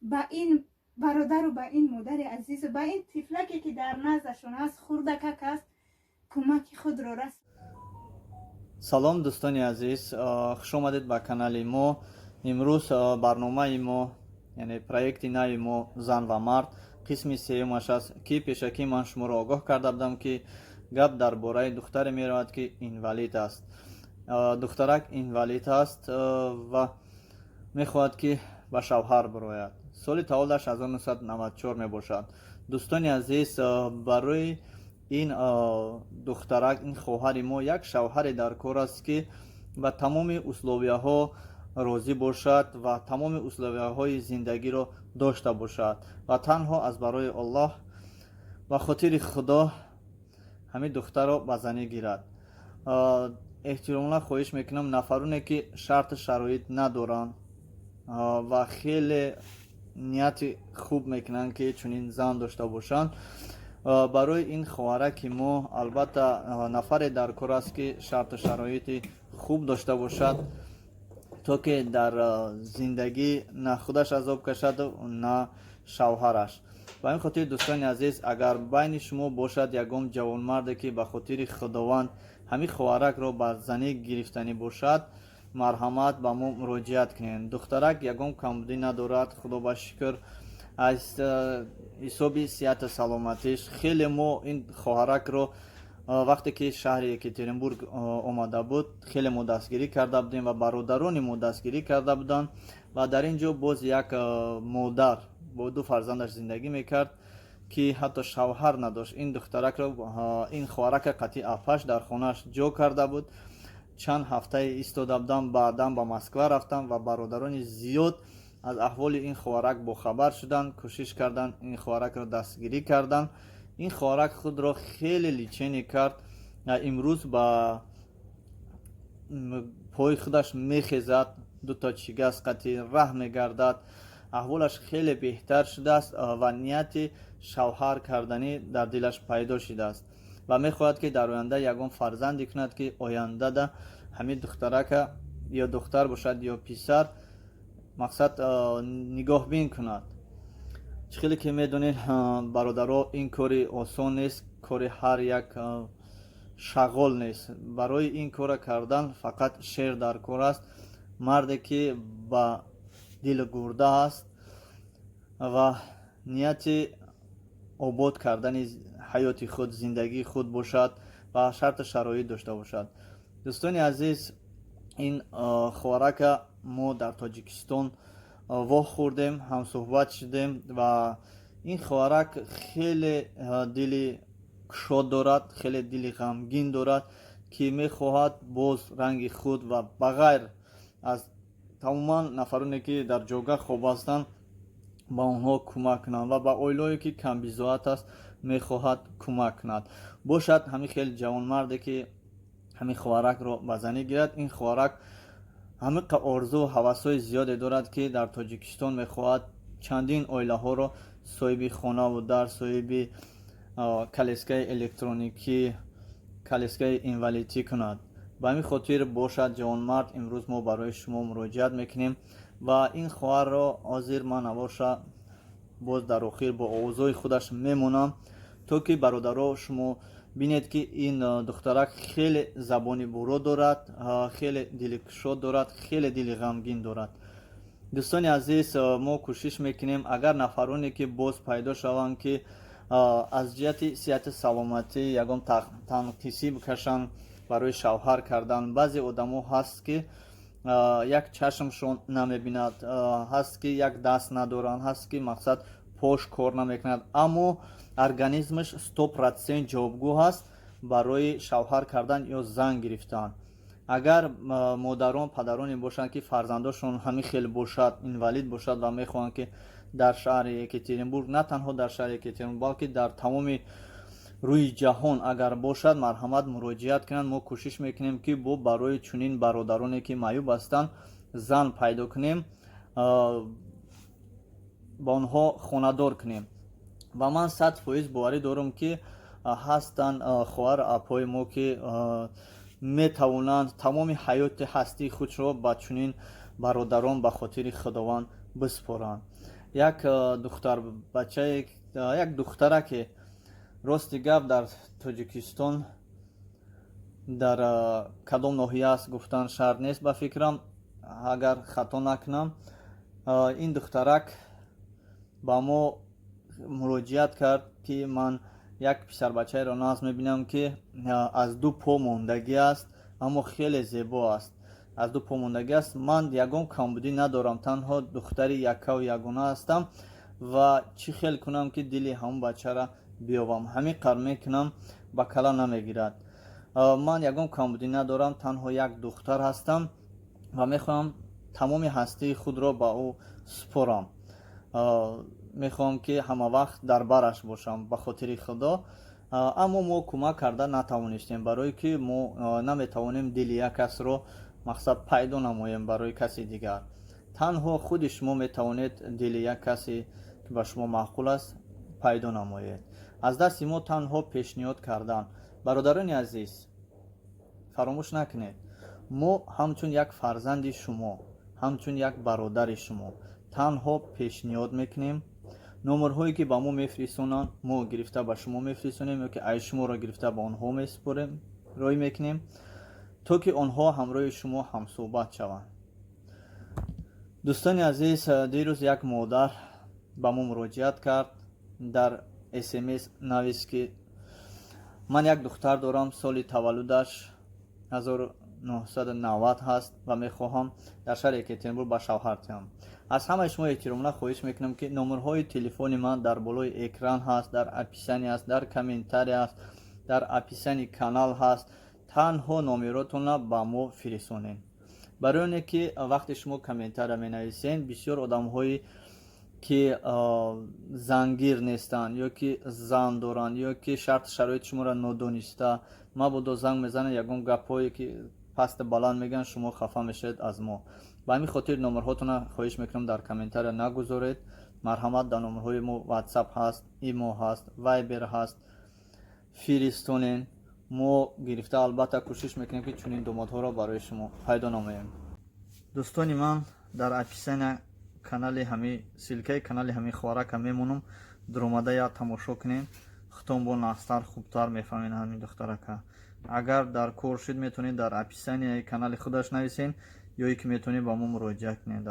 به این برادر و به این مادر عزیز و به این طفلکی که در نزدشون هست خردکک است کمک خود را رسید. салом дӯстони азиз, хуш омадед ба канали мо. имрӯз барномаи мо, яъне проекти нави мо зан ва мард қисми сеюмаш аст, ки пешакӣ ман шуморо огоҳ карда будам ки гап дар бораи духтаре меравад ки инвалид аст. духтарак инвалид аст ва мехоҳад ки ба шавҳар бирояд. соли таваллудаш 1994 мебошад. дӯстони азиз, барои ин духтарак, ин хоҳари мо як шавҳаре дар кор аст ки ба тамоми условияҳо розӣ бошад ва тамоми условияҳои зиндагиро дошта бошад ва танҳо аз барои Аллоҳ ва хотири худо ҳамин духтарро ба занӣ гирад. эҳтироман хоҳиш мекунам нафароне ки шарту шароит надоранд ва хеле нияти хуб мекунанд ки чунин зан дошта бошанд, барои ин хоҳараки мо албатта нафаре дар кор аст ки шарту шароити хуб дошта бошад, то ки дар зиндагӣ на худаш азоб кашаду на шавҳараш. ба ин хотир дӯстони азиз, агар байни шумо бошад ягон ҷавонмарде ки ба хотири худованд ҳамин хоҳаракро ба занӣ гирифтанӣ бошад, марҳамат ба мо муроҷиат кунед. духтарак ягон камбудӣ надорад, худо ба шукр. аз ҳисоби сиҳату саломатиш хеле мо ин хоҳаракро вақте ки шаҳри Екатеринбург омада буд, хеле мо дастгирӣ карда будем ва бародарони мо дастгирӣ карда буданд ва дар ин ҷо боз як модар бо ду фарзандаш зиндагӣ мекард ки ҳатто шавҳар надошт. ин духтаракро, ин хоҳарака қатъи афаш дар хонааш ҷо карда буд. чанд ҳафтае истода будам, баъдан ба Москва рафтам ва бародарони зиёд аз аҳволи ин хоҳарак бохабар шуданд, кӯшиш карданд ин хоҳаракро дастгирӣ карданд. ин хоҳарак худро хеле личение кард, имрӯз ба пои худаш мехезад, дуто чигаст қатъи раҳ мегардад, аҳволаш хеле беҳтар шудааст ва нияти шавҳар карданӣ дар дилаш пайдо шудааст ва мехоҳад ки дар оянда ягон фарзанде кунад ки ояндада ҳамин духтарака ё духтар бошад ё писар мақсад нигоҳбин кунад. чӣ хеле ки медонед бародаро, ин кори осон нест, кори ҳар як шағол нест. барои ин кора кардан фақат шер дар кор аст, марде ки ба дили гурда аст ва нияти обод кардани ҳаёти худ, зиндагии худ бошад ва шарту шароит дошта бошад. дӯстони азиз, ин хоҳарака мо дар Тоҷикистон воҳ хӯрдем, ҳамсуҳбат шудем ва ин хоҳарак хеле дили кушод дорад, хеле дили ғамгин дорад ки мехоҳад боз ранги худ ва ба ғайр аз тамоман нафароне ки дар ҷойгоҳ хоб ҳастанд ба онҳо кӯмак кунад ва ба оилаҳое ки камбизоат аст мехоҳад кӯмак кунад. бошад ҳамин хеле ҷавонмарде ки ҳамин хоҳаракро ба занӣ гирад. ин хоҳарак ҳамиқа орзу ҳавасҳои зиёде дорад ки дар Тоҷикистон мехоҳад чандин оилаҳоро соҳиби хонаву дар, соҳиби калескаи электроникӣ, калескаи инвалидӣ кунад. ба ҳамин хотир бошад ҷавонмард, имрӯз мо барои шумо муроҷиат мекунем ва ин хоҳарро ҳозир ман авоша боз дар охир бо овозҳои худаш мемонам, то ки бародаро шумо бинед ки ин духтарак хеле забони буро дорад, хеле дили кушод дорад, хеле дили ғамгин дорад. дӯстони азиз, мо кӯшиш мекунем агар нафароне ки боз пайдо шаванд ки аз ҷиҳати сиҳати саломатӣ ягон танқисӣ бикашанд барои шавҳар кардан. баъзе одамо ҳаст ки як чашмшон намебинад, ҳаст ки як даст надоранд, ҳаст ки мақсад пош кор намекунад, аммо организмаш 100% ҷавобгӯ ҳаст барои шавҳар кардан ё зан гирифтан. агар модарон, падароне бошанд ки фарзандошон ҳамин хел бошад, инвалид бошад ва мехоҳанд ки дар шаҳри Екатеринбург, на танҳо дар шаҳри Екатеринбург, балки дар тамоми рӯи ҷаҳон агар бошад, марҳамат муроҷиат кунанд. мо кӯшиш мекунем ки бо барои чунин бародароне ки маъюб ҳастанд зан пайдо кунем, ба онҳо хонадор кунем ва ман 100% боварӣ дорам ки ҳастанд хоҳару апои мо ки метавонанд тамоми ҳаёти ҳастии худшро ба чунин бародарон ба хотири худованд биспоранд. як духтарбачае як духтараке рости гап дар тоҷикистон дар кадом ноҳия аст гуфтан шарт нест ба фикрам агар хато накунам ин духтарак ба мо муроҷиат кард ки ман як писарбачаеро нағз мебинам ки аз ду по мондагӣ аст аммо хеле зебо аст аз ду по мондагӣ аст ман ягон камбудӣ надорам танҳо духтари яккаву ягона ҳастам ва чӣ хел кунам ки дили ҳамон бачара биёбам ҳамин қадр мекунам ба кала намегирад ман ягон камбудӣ надорам танҳо як духтар ҳастам ва мехоҳам тамоми ҳастии худро ба ӯ супорам мехоҳам ки ҳамавақт дар бараш бошам ба хотири худо аммо мо кӯмак карда натавонистем барое ки мо наметавонем дили як касро мақсад пайдо намоем барои каси дигар танҳо худи шумо метавонед дили як касе ки ба шумо маъқул аст пайдо намоед аз дасти мо танҳо пешниҳод кардан бародарони азиз фаромӯш накунед мо ҳамчун як фарзанди шумо ҳамчун як бародари шумо танҳо пешниҳод мекунем номерҳое ки ба мо мефиристонанд мо гирифта ба шумо мефиристонем ё ки ай шуморо гирифта ба онҳо месупорем рой мекунем то ки онҳо ҳамроҳи шумо ҳамсӯҳбат шаванд дӯстони азиз дирӯз як модар ба мо муроҷиат кард дар смс навист ки ман як духтар дорам соли таваллудаш 1990 ҳаст ва мехоҳам дар шаҳри Екатеринбург ба шавҳар диҳам аз ҳамаи шумо эҳтиромона хоҳиш мекунам ки номерҳои телефони ман дар болои экран ҳаст дар описание аст дар комментария аст дар описани канал ҳаст танҳо номеротонро ба мо фиристонед барои оне ки вақте шумо комментария менависед бисёр одамҳои ки зангир нестанд ё ки зан доранд ё ки шарту шароити шуморо нодониста мабодо занг мезананд ягон гапҳое ки пасту баланд мегӯянд шумо хафа мешавед аз мо ба ҳамин хотир номерҳоятонро хоҳиш мекунам дар комментария нагузоред марҳамат дар номерҳои мо ватсап ҳаст имо ҳаст вайбер ҳаст фиристонен мо гирифта албатта кӯшиш мекунем ки чунин домодҳоро барои шумо пайдо намоем дӯстони ман дар описания канали ҳами силкаи канали ҳами хварака мемонам дуромада як тамошо кунем хутон бо нағзтар хубтар мефаҳмед ҳамин духтарака агар дар кор шуд метавонед дар описанияи канали худаш нависед ё ки метавонед ба мо муроҷиат кунед